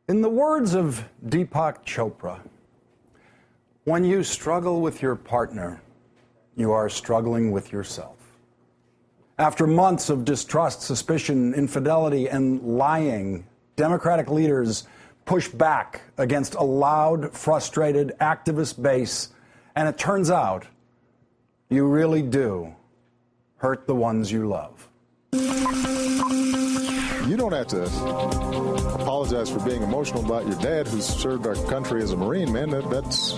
In the words of Deepak Chopra, when you struggle with your partner, you are struggling with yourself. After months of distrust, suspicion, infidelity, and lying, Democratic leaders push back against a loud, frustrated activist base, and it turns out you really do hurt the ones you love. You don't have to apologize for being emotional about your dad who served our country as a Marine, man. That's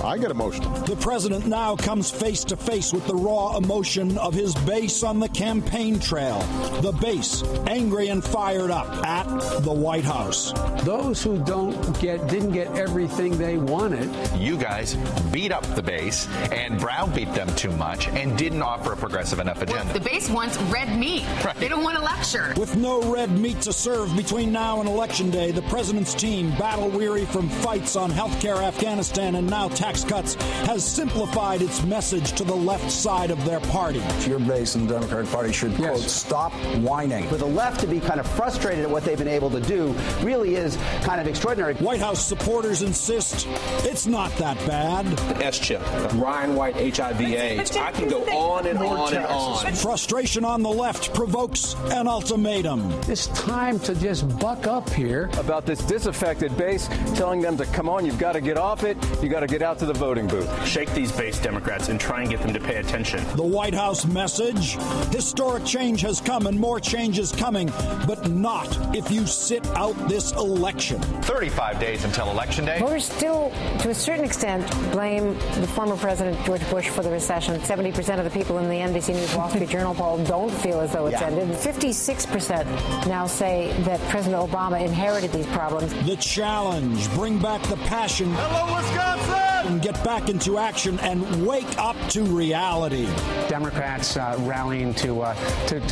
I get emotional. The president now comes face to face with the raw emotion of his base on the campaign trail. The base, angry and fired up at the White House. Those who didn't get everything they wanted. You guys beat up the base and browbeat them too much and didn't offer a progressive enough agenda. Well, the base wants red meat. Right. They don't want a lecture. With no red meat to serve between now and Election Day, the president's team, battle-weary from fights on healthcare, Afghanistan, and now tax cuts, has simplified its message to the left side of their party. Your base in the Democratic Party should, quote, stop whining. For the left to be kind of frustrated at what they've been able to do really is kind of extraordinary. White House supporters insist it's not that bad. S-chip, Ryan White, HIV/AIDS. I can go on and on and on. Frustration on the left provokes an ultimatum. It's time to just buck up here. About this disaffected base, telling them to come on, you've got to get off it, you got to get out to the voting booth. Shake these base Democrats and try and get them to pay attention. The White House message: historic change has come and more change is coming, but not if you sit out this election. 35 days until Election Day. Voters still, to a certain extent, blame the former President George Bush for the recession. 70% of the people in the NBC News Wall Street Journal poll don't feel as though it's ended. 56% now say that President Obama inherited these problems. The challenge: bring back the passion. Hello, Wisconsin! And get back into action and wake up to reality. Democrats rallying to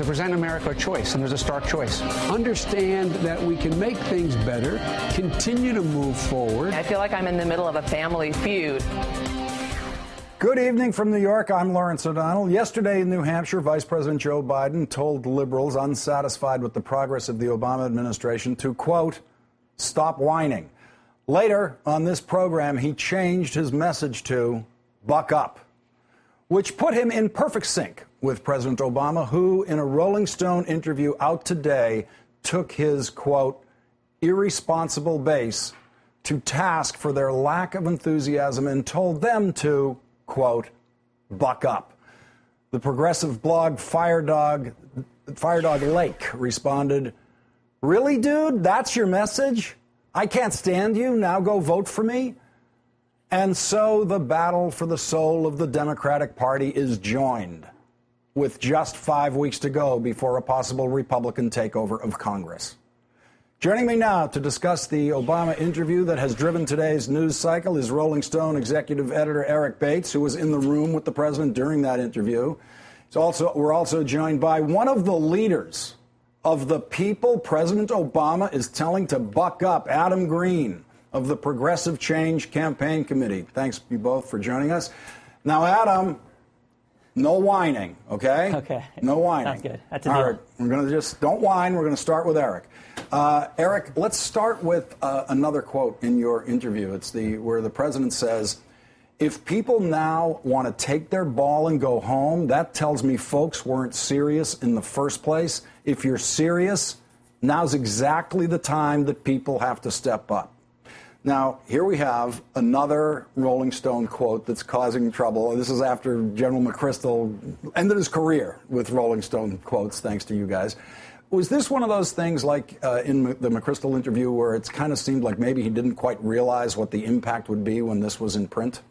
present America a choice, and there's a stark choice. Understand that we can make things better, continue to move forward. I feel like I'm in the middle of a family feud. Good evening from New York. I'm Lawrence O'Donnell. Yesterday in New Hampshire, Vice President Joe Biden told liberals unsatisfied with the progress of the Obama administration to, quote, stop whining. Later on this program, he changed his message to buck up, which put him in perfect sync with President Obama, who, in a Rolling Stone interview out today, took his, quote, irresponsible base to task for their lack of enthusiasm and told them to, quote, buck up. The progressive blog Firedog Lake responded, really, dude? That's your message? I can't stand you. Now go vote for me. And so the battle for the soul of the Democratic Party is joined, with just 5 weeks to go before a possible Republican takeover of Congress. Joining me now to discuss the Obama interview that has driven today's news cycle is Rolling Stone executive editor Eric Bates, who was in the room with the president during that interview. We're also joined by one of the leaders of the people President Obama is telling to buck up, Adam Green of the Progressive Change Campaign Committee. Thanks, you both, for joining us. Now, Adam, no whining, okay? Okay. No whining. Sounds good. That's a deal. All right, we're going to just, don't whine. We're going to start with Eric. Eric, let's start with another quote in your interview. It's where the president says, if people now want to take their ball and go home, that tells me folks weren't serious in the first place. If you're serious, now's exactly the time that people have to step up. Now, here we have another Rolling Stone quote that's causing trouble. This is after General McChrystal ended his career with Rolling Stone quotes, thanks to you guys. Was this one of those things like in the McChrystal interview where it's kind of seemed like maybe he didn't quite realize what the impact would be when this was in print?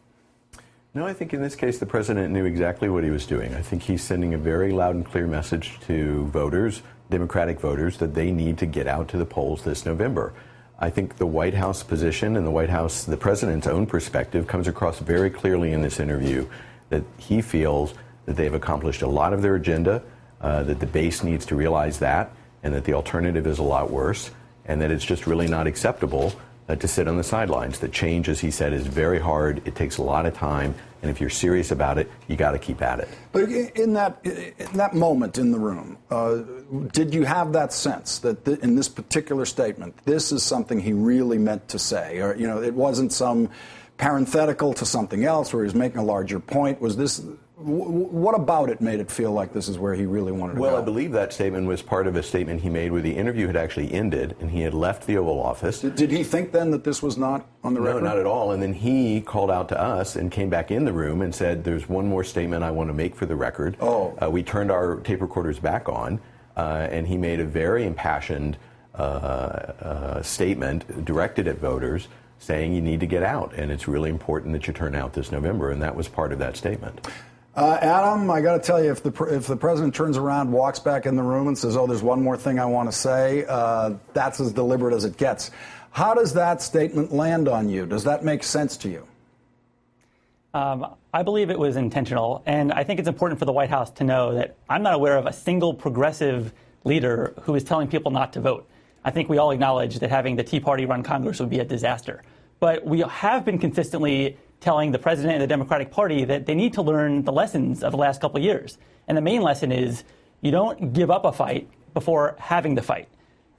No, I think in this case the president knew exactly what he was doing. I think he's sending a very loud and clear message to voters, Democratic voters, that they need to get out to the polls this November. I think the White House position and the president's own perspective comes across very clearly in this interview, that he feels that they've accomplished a lot of their agenda, that the base needs to realize that, and that the alternative is a lot worse, and that it's just really not acceptable to sit on the sidelines. The change, as he said, is very hard. It takes a lot of time, and if you're serious about it, you got to keep at it. But in that moment in the room, did you have that sense that in this particular statement, this is something he really meant to say, or it wasn't some parenthetical to something else where he was making a larger point? Was this? What about it made it feel like this is where he really wanted to go? Well, I believe that statement was part of a statement he made where the interview had actually ended and he had left the Oval Office. Did he think then that this was not on the record? No, not at all. And then he called out to us and came back in the room and said, there's one more statement I want to make for the record. We turned our tape recorders back on, and he made a very impassioned statement directed at voters saying you need to get out, and it's really important that you turn out this November, and that was part of that statement. Adam, I got to tell you, if the president turns around, walks back in the room and says, there's one more thing I want to say, that's as deliberate as it gets. How does that statement land on you? Does that make sense to you? I believe it was intentional, and I think it's important for the White House to know that I'm not aware of a single progressive leader who is telling people not to vote. I think we all acknowledge that having the Tea Party run Congress would be a disaster. But we have been consistently telling the president and the Democratic Party that they need to learn the lessons of the last couple of years. And the main lesson is you don't give up a fight before having the fight.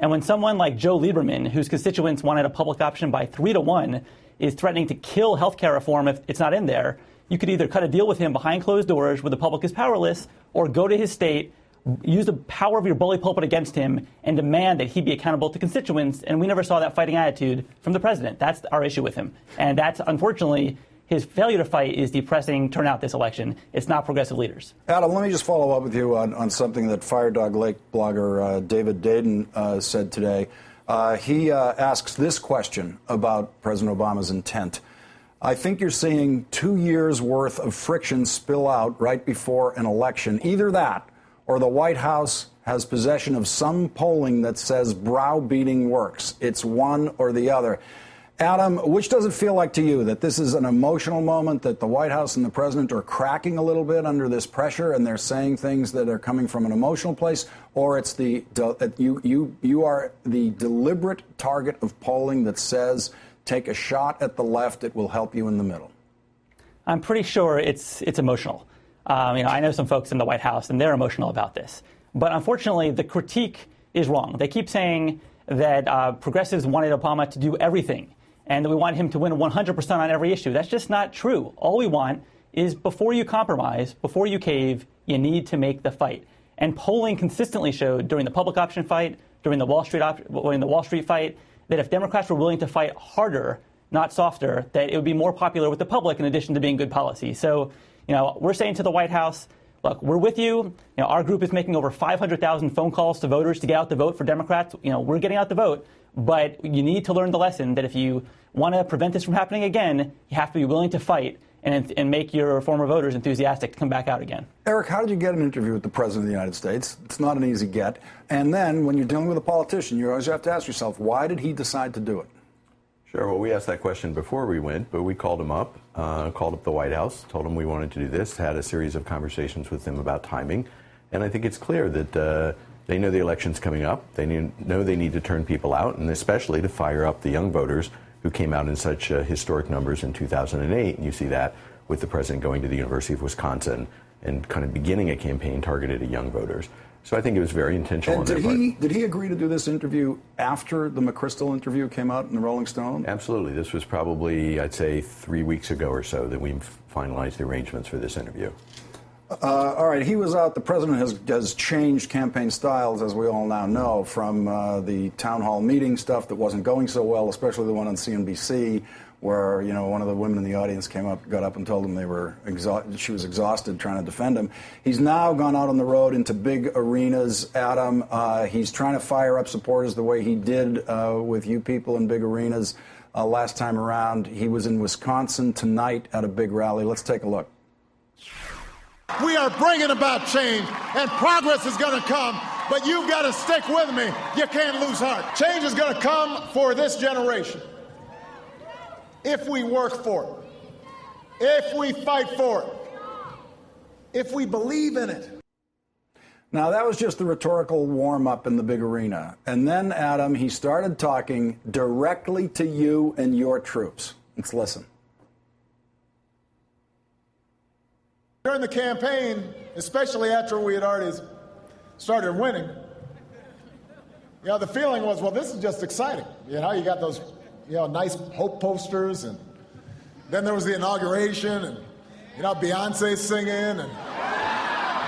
And when someone like Joe Lieberman, whose constituents wanted a public option by 3-1, is threatening to kill health care reform if it's not in there, you could either cut a deal with him behind closed doors where the public is powerless, or go to his state, use the power of your bully pulpit against him, and demand that he be accountable to constituents. And we never saw that fighting attitude from the president. That's our issue with him. And that's, unfortunately, his failure to fight is depressing turnout this election. It's not progressive leaders. Adam, let me just follow up with you on something that Fire Dog Lake blogger David Dayden said today. He asks this question about President Obama's intent. I think you're seeing 2 years' worth of friction spill out right before an election. Either that, or the White House has possession of some polling that says browbeating works. It's one or the other. Adam, which does it feel like to you, that this is an emotional moment, that the White House and the president are cracking a little bit under this pressure and they're saying things that are coming from an emotional place, or it's you are the deliberate target of polling that says take a shot at the left, it will help you in the middle? I'm pretty sure it's emotional. I know some folks in the White House, and they're emotional about this. But unfortunately, the critique is wrong. They keep saying that progressives wanted Obama to do everything, and that we want him to win 100% on every issue. That's just not true. All we want is before you compromise, before you cave, you need to make the fight. And polling consistently showed during the public option fight, during the Wall Street fight, that if Democrats were willing to fight harder, not softer, that it would be more popular with the public in addition to being good policy. So, we're saying to the White House, look, we're with you. Our group is making over 500,000 phone calls to voters to get out the vote for Democrats. We're getting out the vote. But you need to learn the lesson that if you want to prevent this from happening again, you have to be willing to fight and make your former voters enthusiastic to come back out again. Eric, how did you get an interview with the President of the United States? It's not an easy get. And then when you're dealing with a politician, you always have to ask yourself, why did he decide to do it? Sure. Well, we asked that question before we went, but we called him up, called up the White House, told him we wanted to do this, had a series of conversations with them about timing. And I think it's clear that they know the election's coming up. They know they need to turn people out, and especially to fire up the young voters who came out in such historic numbers in 2008. And you see that with the president going to the University of Wisconsin and kind of beginning a campaign targeted at young voters. So I think it was very intentional on their part. Did he agree to do this interview after the McChrystal interview came out in the Rolling Stone? Absolutely. This was probably, I'd say, 3 weeks ago or so that we finalized the arrangements for this interview. All right, he was out. The president has changed campaign styles, as we all now know, from the town hall meeting stuff that wasn't going so well, especially the one on CNBC, where one of the women in the audience got up and told him she was exhausted trying to defend him. He's now gone out on the road into big arenas. Adam, he's trying to fire up supporters the way he did with you people in big arenas last time around. He was in Wisconsin tonight at a big rally. Let's take a look. We are bringing about change, and progress is going to come, but you've got to stick with me. You can't lose heart. Change is going to come for this generation if we work for it, if we fight for it, if we believe in it. Now, that was just the rhetorical warm-up in the big arena. And then, Adam, he started talking directly to you and your troops. Let's listen. During the campaign, especially after we had already started winning, the feeling was, well, this is just exciting. You got those, nice hope posters, and then there was the inauguration, and, Beyonce singing, and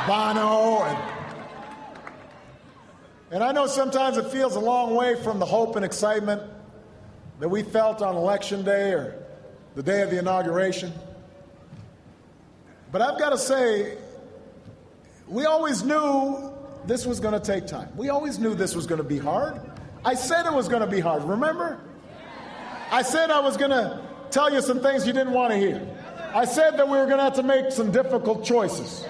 Bono, and I know sometimes it feels a long way from the hope and excitement that we felt on Election Day or the day of the inauguration. But I've got to say, we always knew this was going to take time. We always knew this was going to be hard. I said it was going to be hard, remember? I said I was going to tell you some things you didn't want to hear. I said that we were going to have to make some difficult choices.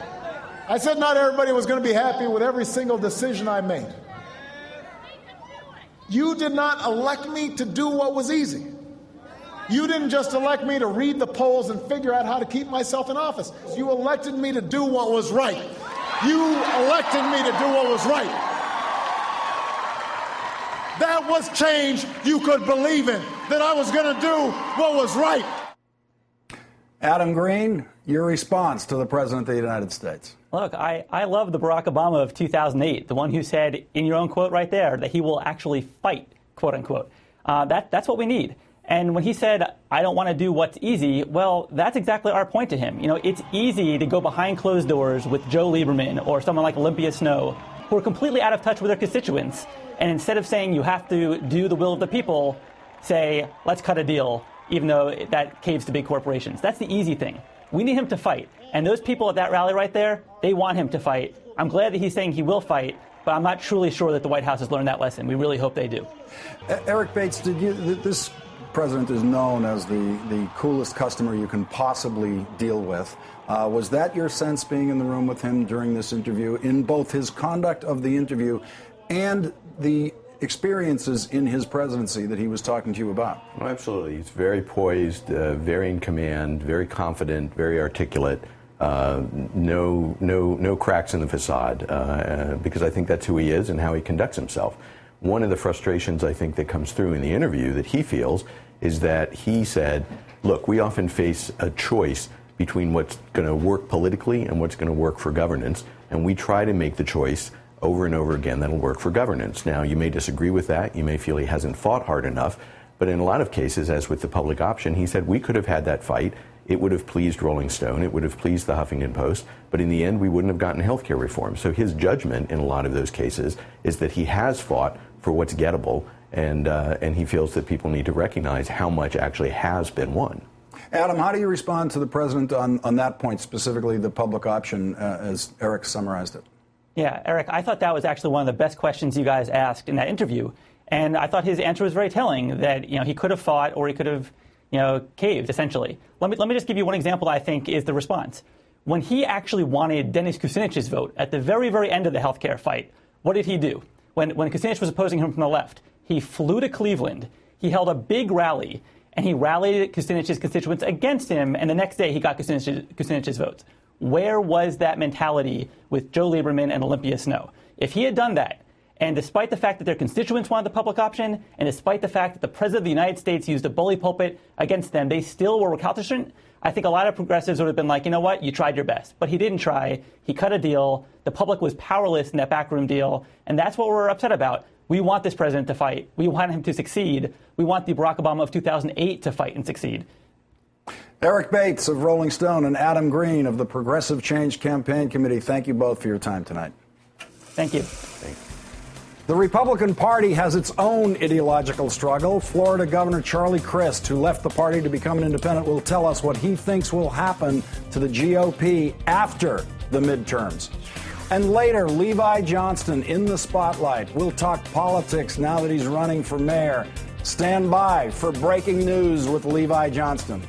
I said not everybody was going to be happy with every single decision I made. You did not elect me to do what was easy. You didn't just elect me to read the polls and figure out how to keep myself in office. You elected me to do what was right. You elected me to do what was right. That was change you could believe in, that I was going to do what was right. Adam Green, your response to the President of the United States. Look, I love the Barack Obama of 2008, the one who said, in your own quote right there, that he will actually fight, quote unquote. That's what we need. And when he said, I don't want to do what's easy, well, that's exactly our point to him. It's easy to go behind closed doors with Joe Lieberman or someone like Olympia Snowe, who are completely out of touch with their constituents. And instead of saying you have to do the will of the people, say, let's cut a deal, even though that caves to big corporations. That's the easy thing. We need him to fight. And those people at that rally right there, they want him to fight. I'm glad that he's saying he will fight, but I'm not truly sure that the White House has learned that lesson. We really hope they do. Eric Bates, this president is known as the coolest customer you can possibly deal with. Was that your sense being in the room with him during this interview, in both his conduct of the interview and the experiences in his presidency that he was talking to you about? Oh, absolutely. He's very poised, very in command, very confident, very articulate. No cracks in the facade, because I think that's who he is and how he conducts himself. One of the frustrations I think that comes through in the interview that he feels is that he said, look, we often face a choice between what's going to work politically and what's going to work for governance, and we try to make the choice over and over again that'll work for governance. Now, you may disagree with that. You may feel he hasn't fought hard enough. But in a lot of cases, as with the public option, he said we could have had that fight. It would have pleased Rolling Stone. It would have pleased the Huffington Post. But in the end, we wouldn't have gotten health care reform. So his judgment in a lot of those cases is that he has fought for what's gettable, and he feels that people need to recognize how much actually has been won. Adam, how do you respond to the president on that point, specifically the public option, as Eric summarized it? Yeah, Eric, I thought that was actually one of the best questions you guys asked in that interview. And I thought his answer was very telling, that he could have fought or he could have caved, essentially. Let me just give you one example that I think is the response. When he actually wanted Dennis Kucinich's vote at the very, very end of the health care fight, what did he do? When Kucinich was opposing him from the left, he flew to Cleveland, he held a big rally, and he rallied Kucinich's constituents against him, and the next day he got Kucinich's votes. Where was that mentality with Joe Lieberman and Olympia Snowe? If he had done that, and despite the fact that their constituents wanted the public option, and despite the fact that the President of the United States used a bully pulpit against them, they still were recalcitrant, I think a lot of progressives would have been like, you know what, you tried your best. But he didn't try. He cut a deal. The public was powerless in that backroom deal, and that's what we're upset about. We want this president to fight. We want him to succeed. We want the Barack Obama of 2008 to fight and succeed. Eric Bates of Rolling Stone and Adam Green of the Progressive Change Campaign Committee, thank you both for your time tonight. Thank you. The Republican Party has its own ideological struggle. Florida Governor Charlie Crist, who left the party to become an independent, will tell us what he thinks will happen to the GOP after the midterms. And later, Levi Johnston in the spotlight. We'll talk politics now that he's running for mayor. Stand by for breaking news with Levi Johnston.